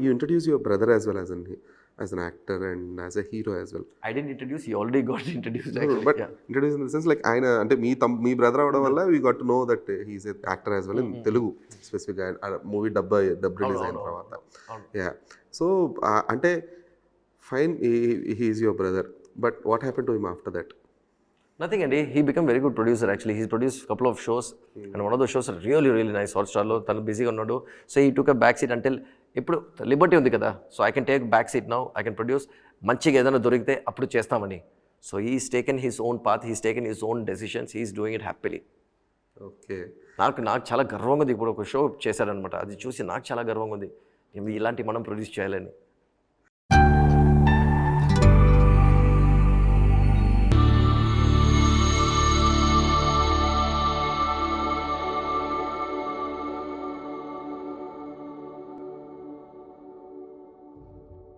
You introduce your brother as well as an actor and as a hero as well. I didn't introduce, he already got introduced No, actually. but Yeah. introduce in the sense like ఆయన అంటే మీ brother అవడం వల్ల we got to know that he's an actor as well in Telugu స్పెసిఫిక్గా movie dub release అయిన తర్వాత. Yeah so అంటే fine he is your brother, but what happened to him after that? Nothing, Andy. He became very good producer actually. He's produced a couple of shows, and one of those shows are really, really nice. Hotstar lo tanu busy ga unnadu. So he took a back seat until ఇప్పుడు Liberty ఉంది కదా, so I can take back seat now, I can produce, మంచిగా ఏదైనా దొరికితే అప్పుడు చేస్తామని. So he's taken his own path, he's taken his own decisions, he's doing it happily. Okay, నాకు చాలా గర్వంగా ఉంది. ఇప్పుడు ఒక షో చేశారనమాట, అది చూసి నాకు చాలా గర్వంగా ఉంది, ఇలాంటి మనం ప్రొడ్యూస్ చేయాలని.